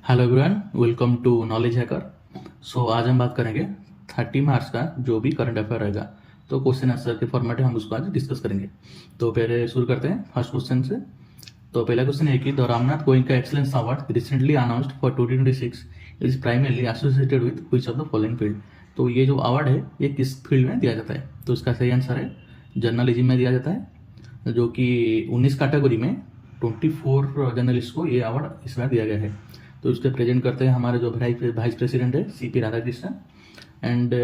Hello everyone, welcome to knowledge hacker. आज हम बात करेंगे 30 मार्क्स का जो भी करंट अफेयर रहेगा। तो क्वेश्चन आंसर के फॉर्मेट में हम उसको आज डिस्कस करेंगे। तो पहले शुरू करते हैं फर्स्ट क्वेश्चन से। तो पहला क्वेश्चन है कि the Ramnath Goenka excellence award recently announced for 2026 is primarily associated with which of the following field. तो ये जो अवार्ड है ये किस फील्ड में दिया जाता है? तो इसका सही आंसर है जर्नलिज्म में दिया जाता है, जो कि 19 कैटेगरी में 24 जर्नलिस्ट को ये अवार्ड इस बार दिया गया है। तो इसको प्रेजेंट करते हैं हमारे जो वाइस प्रेसिडेंट है सीपी राधाकृष्णन। एंड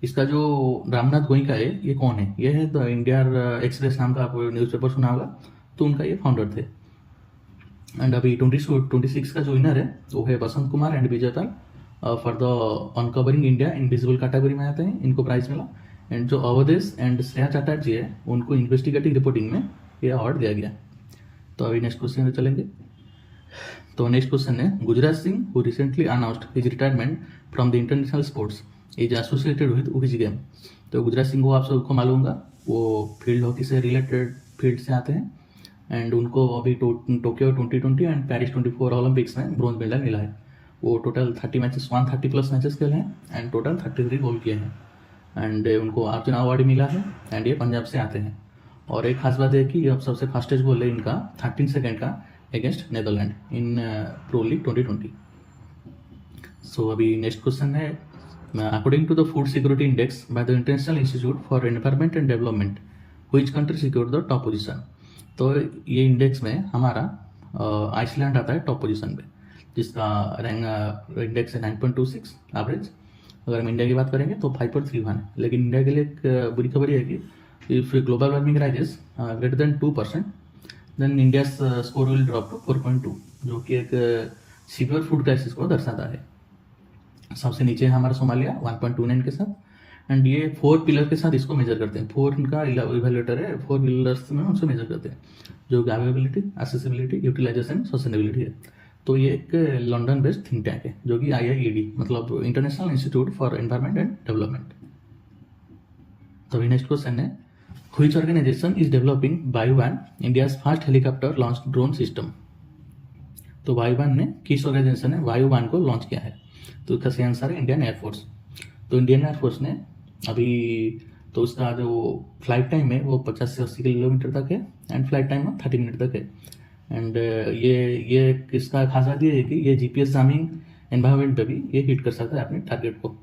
इसका जो रामनाथ गोयनका है ये कौन है? ये है द इंडिया एक्सप्रेस नाम का आपको न्यूज़पेपर सुना होगा, तो उनका ये फाउंडर थे। एंड अभी 26 का जो विनर है वो है Basant Kumar and Vijay Pal for the uncovering India invisible category में आते हैं, इनको प्राइज मिला। एंड जो अवधेश एंड श्रेया चटर्जी है उनको इन्वेस्टिगेटिव रिपोर्टिंग में ये अवार्ड दिया गया। तो अभी नेक्स्ट क्वेश्चन में चलेंगे। तो नेक्स्ट क्वेश्चन है Gujarat Singh who recently announced his retirement from the international sports is associated with which game. तो गुजरात सिंह को आप सबको मालूम होगा, वो फील्ड हॉकी से रिलेटेड फील्ड से आते हैं। एंड उनको अभी टोक्यो 2020 एंड पेरिस 24 ओलंपिक्स में ब्रॉन्ज मेडल मिला है। वो टोटल 30 मैचेस 130 प्लस मैचेस खेले हैं एंड टोटल 33 गोल किए हैं। एंड उनको अर्जुन अवार्ड मिला है एंड ये पंजाब से आते हैं। और एक खास बात है कि अब सबसे फास्टेस्ट गोल है इनका 13 सेकेंड का against Netherland in pro league 2020। So अभी नेक्स्ट क्वेश्चन है according to the food security index by the international institute for environment and development which country secured the top position. तो ये इंडेक्स में हमारा Iceland आता है top position पे, जिसका रैंक इंडेक्स है 9.26 एवरेज। अगर हम इंडिया की बात करेंगे तो 5.31 है। लेकिन इंडिया के लिए एक बुरी खबर है कि if global warming rises greater than 2%, then India score will drop to 4.2, जो कि एक सीवियर फूड क्राइसिस को दर्शाता है। सबसे नीचे है हमारा सोमालिया 1.29 के साथ। एंड ये 4 पिलर के साथ इसको मेजर करते हैं। 4 इनका इवेल्युएटर है, 4 पिलर्स में उनसे मेजर करते हैं, जो कि अवेलेबिलिटी, एक्सेसिबिलिटी, यूटिलाइजेशन, सस्टेनेबिलिटी है। तो ये एक लंदन बेस्ड थिंक टैंक है, जो कि IIED मतलब international institute for environment and development. तो नेक्स्ट क्वेश्चन है Which organization is developing Vayuvan, India's first helicopter launched drone system। तो वायुवान ने किस ऑर्गेनाइजेशन ने वायुवान को लॉन्च किया है? तो इसका सही आंसर है इंडियन एयरफोर्स। तो इंडियन एयरफोर्स ने अभी तो उसका जो फ्लाइट टाइम है वो 50 से 80 किलोमीटर तक है एंड फ्लाइट टाइम 30 मिनट तक है। एंड ये इसका खास बात ये है कि ये GPS जामिंग एनवायरमेंट पे भी ये हिट कर सकता है अपने टारगेट को।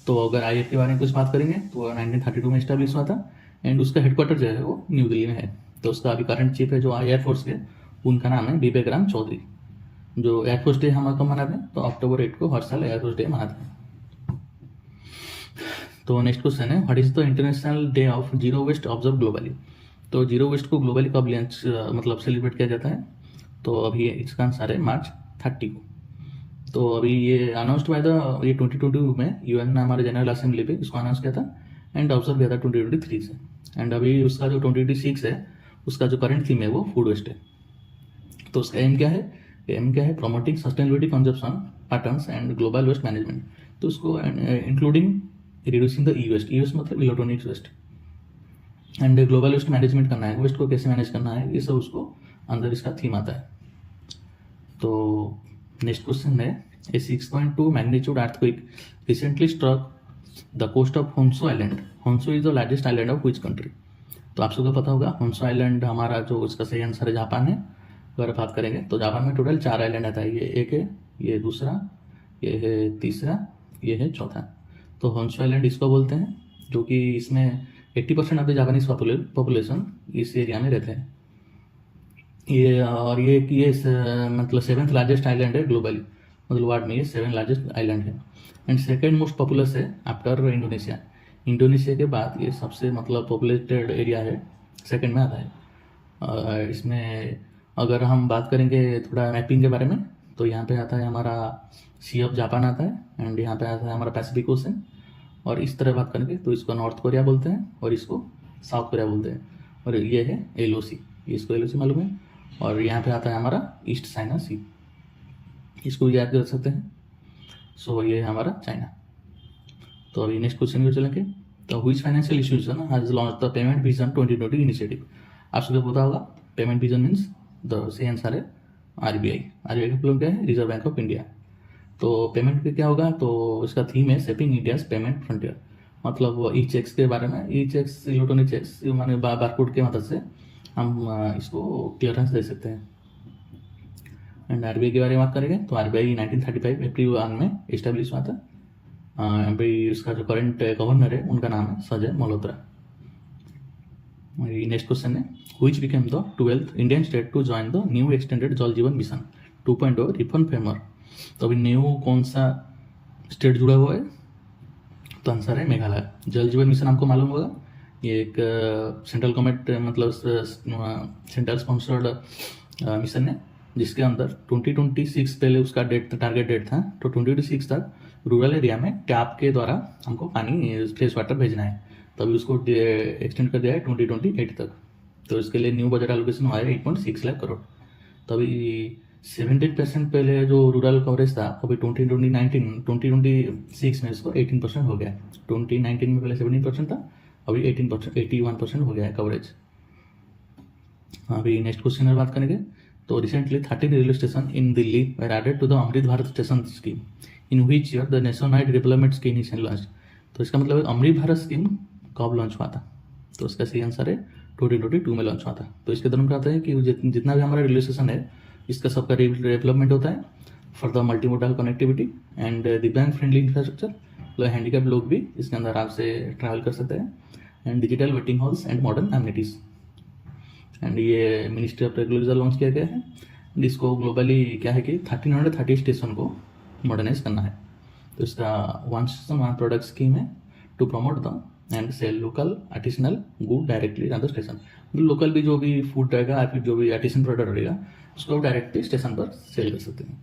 तो अगर IAF के बारे में कुछ बात करेंगे तो 1932 में इस्टेब्लिश हुआ था एंड उसका हेडक्वार्टर जो है वो न्यू दिल्ली में है। तो उसका अभी करंट चीफ है जो एयरफोर्स के, उनका नाम है विवेक राम चौधरी। जो एयरफोर्स डे हम कब मनाते हैं? तो अक्टूबर 8 को हर साल एयरफोर्स डे मनाते हैं। तो नेक्स्ट क्वेश्चन है what is the international day of zero waste observe globally. तो जीरो वेस्ट को ग्लोबली कब मतलब सेलिब्रेट किया जाता है? तो अभी इसका आंसर है मार्च 30 को। तो अभी ये अनाउंस्ड बाय द ये 2022 में UN ने हमारे जनरल असेंबली पे इसको अनाउंस किया था एंड ऑब्जर्व किया था 2023 से। एंड अभी उसका जो 2026 है उसका जो करंट थीम है वो फूड वेस्ट है। तो उसका एम क्या है? Promoting sustainability consumption patterns and global waste management. तो उसको including reducing the e waste मतलब electronics waste and global waste management करना है, वेस्ट को कैसे मैनेज करना है, ये सब उसको अंदर इसका थीम आता है। तो नेक्स्ट क्वेश्चन है a 6.2 magnitude earthquake recently struck the coast of Honshu island. Honshu is the largest island of which country. तो आप सबको पता होगा होन्शु आइलैंड हमारा जो उसका सही आंसर है जापान है। अगर बात करेंगे तो जापान में टोटल 4 आइलैंड आता है। ये एक है, ये दूसरा, ये है तीसरा, ये है चौथा। तो होन्शु आइलैंड इसको बोलते हैं, जो कि इसमें 80% ऑफ द जापानीज पॉपुलेशन इस एरिया में रहते हैं। ये मतलब 7th लार्जेस्ट आइलैंड है ग्लोबली, मतलब वर्ल्ड में ये 7 लार्जेस्ट आइलैंड है। एंड सेकेंड मोस्ट पॉपुलस है आफ्टर इंडोनेशिया। इंडोनेशिया के बाद ये सबसे मतलब पॉपुलेटेड एरिया है, सेकंड में आता है। इसमें अगर हम बात करेंगे थोड़ा मैपिंग के बारे में तो यहाँ पे आता है हमारा सी ऑफ जापान आता है एंड यहाँ पे आता है हमारा पैसिफिक ओशन। और इस तरह बात करेंगे तो इसको नॉर्थ कोरिया बोलते हैं और इसको साउथ कोरिया बोलते हैं। और ये है LOC, इसको LOC मालूम है। और यहाँ पे आता है हमारा ईस्ट चाइना सी, इसको याद कर सकते हैं। सो ये है हमारा चाइना। तो अभी नेक्स्ट क्वेश्चन को चलेंगे। तो which financial institution has launch the payment vision 2020 initiative. आप सबको पता होगा पेमेंट विजन मीन्स द सही आंसर है आरबीआई का मतलब क्या है, रिजर्व बैंक ऑफ इंडिया। तो पेमेंट पे क्या होगा, तो इसका थीम है सेपिंग इंडियाज पेमेंट फ्रंटियर। मतलब ई चेक्स के बारे में, ई चेक्स इलेक्ट्रॉनिक चेक्स माने बारकोड के मदद से हम इसको क्लियरेंस दे सकते हैं। एंड आरबीआई के बारे में बात करेंगे तो आरबीआई 1935 अप्रैल 1 में इस्टेब्लिश हुआ था। अभी इसका जो करंट गवर्नर है उनका नाम है संजय मल्होत्रा। नेक्स्ट क्वेश्चन है, which became the 12th Indian state to join the new extended Jal Jeevan mission 2.0 reform framework. तो अभी न्यू कौन सा स्टेट जुड़ा हुआ है, तो आंसर है मेघालय। जल जीवन मिशन आपको मालूम होगा, ये एक सेंट्रल गवर्नमेंट मतलब सेंट्रल स्पॉन्सर्ड मिशन है, जिसके अंदर 2026 पहले उसका टारगेट डेट था, तो 2026 तक रूरल एरिया में टैप के द्वारा हमको पानी फ्रेश वाटर भेजना है। तभी उसको एक्सटेंड कर दिया है 2028 तक। तो इसके लिए न्यू बजट एलोकेशन हुआ है 8.6 लाख करोड़। तभी 17% पहले जो रूरल कवरेज था, अभी 2026 में इसको 18% हो गया है। 2019 में पहले 17% था, अभी 18%, 81% हो गया है कवरेज। अभी नेक्स्ट क्वेश्चन में बात करेंगे तो recently 13 railway station in Delhi were added to the Amrit Bharat station scheme in which year the national wide development scheme is launch. तो इसका मतलब अमृत भारत स्कीम कब लॉन्च हुआ था, तो इसका सही आंसर है 2022 में लॉन्च हुआ था। तो इसके दौरान कहते हैं कि जितना भी हमारा रेलवे स्टेशन है, इसका सबका डेवलपमेंट होता है for the multimodal connectivity and दिव्यांग फ्रेंडली इंफ्रास्ट्रक्चर। मतलब हैंडीकैप लोग भी इसके अंदर आराम से ट्रैवल कर सकते हैं, and digital waiting halls and modern amenities. And ये मिनिस्ट्री ऑफ रेगुलर लॉन्च किया गया है। इसको ग्लोबली क्या है कि 1330 स्टेशन को मॉडर्नाइज करना है। तो इसका one station one product scheme है to promote the and sell local artisanal good directly on the station. मतलब लोकल भी जो भी फूड रहेगा या फिर जो भी आर्टिसन प्रोडक्ट रहेगा उसको डायरेक्टली स्टेशन पर सेल कर सकते हैं।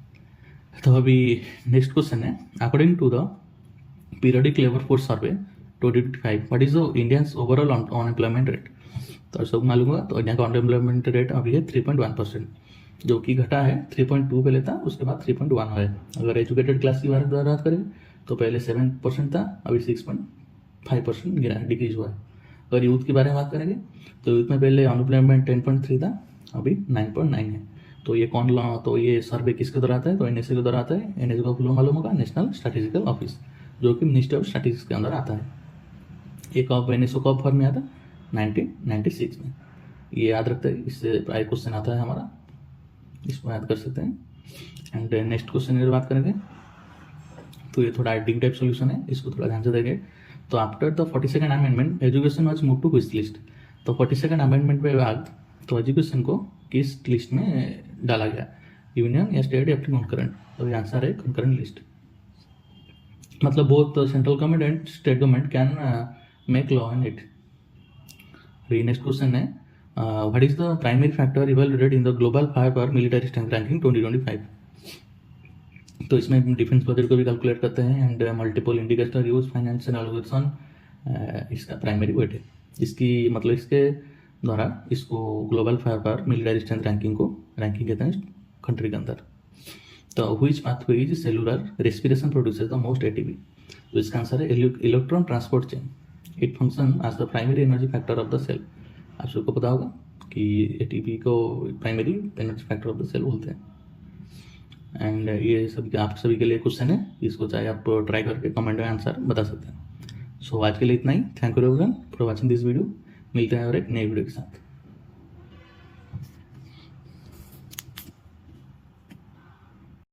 तो अभी नेक्स्ट क्वेश्चन है, according to the periodic labour force survey 2025 what is the Indians overall unemployment rate. तो सब मालूम होगा, तो इंडिया का अनएम्प्लॉयमेंट रेट अभी है 3.1%, जो कि घटा है 3.2 पहले था, उसके बाद 3.1 है। अगर एजुकेटेड क्लास की बात करें तो पहले 7% था, अभी 6.5% गिरा है, डिक्रीज हुआ है। अगर यूथ के बारे में बात करेंगे तो यूथ में पहले अनएम्प्लॉयमेंट 10.3 था, अभी 9.9 है। तो ये तो ये सर्वे किसके द्वारा आता है, तो एनएसए के द्वारा आता है। एनएसए का फुल मालूम होगा, नेशनल स्टैटिस्टिकल ऑफिस, जो कि मिनिस्ट्री ऑफ स्टैटिस्टिक्स के अंदर आता है। ये कब एनएसए कब फॉर्म में आता, 1996 में। ये याद रखते हैं, इससे प्राय क्वेश्चन आता है हमारा, इसको याद कर सकते हैं। एंड नेक्स्ट क्वेश्चन की बात करेंगे तो ये थोड़ा डिग टाइप सॉल्यूशन है, इसको थोड़ा ध्यान से देंगे। तो after the 42nd amendment education was move to किस लिस्ट। तो 42nd अमेंडमेंट के बाद तो एजुकेशन को किस लिस्ट में डाला गया, यूनियन या स्टेट या फिर कॉन्करेंट। तो ये आंसर है कॉन्करेंट लिस्ट। मतलब both central government and state government can make law in it. Next question है, what is the primary factor evaluated in the global fire power military strength ranking 2025। तो इसमें defence budget को भी calculate करते हैं and multiple indicator use financial allocation इसका primary weight है। इसकी मतलब इसके द्वारा इसको global fire power military strength ranking कहते हैं कंट्री के अंदर। तो which pathway is cellular respiration produces the most ATP. तो इसका आंसर है electron transport chain. It function as the primary energy factor of the cell. आप सबको पता होगा कि एटीपी को primary energy factor of the cell बोलते हैं। एंड ये सब आप सभी के लिए क्वेश्चन है, इसको चाहे आप ट्राई करके कमेंट में आंसर बता सकते हैं। सो आज के लिए इतना ही। Thank you everyone for watching this video. मिलते हैं और एक नई वीडियो के साथ।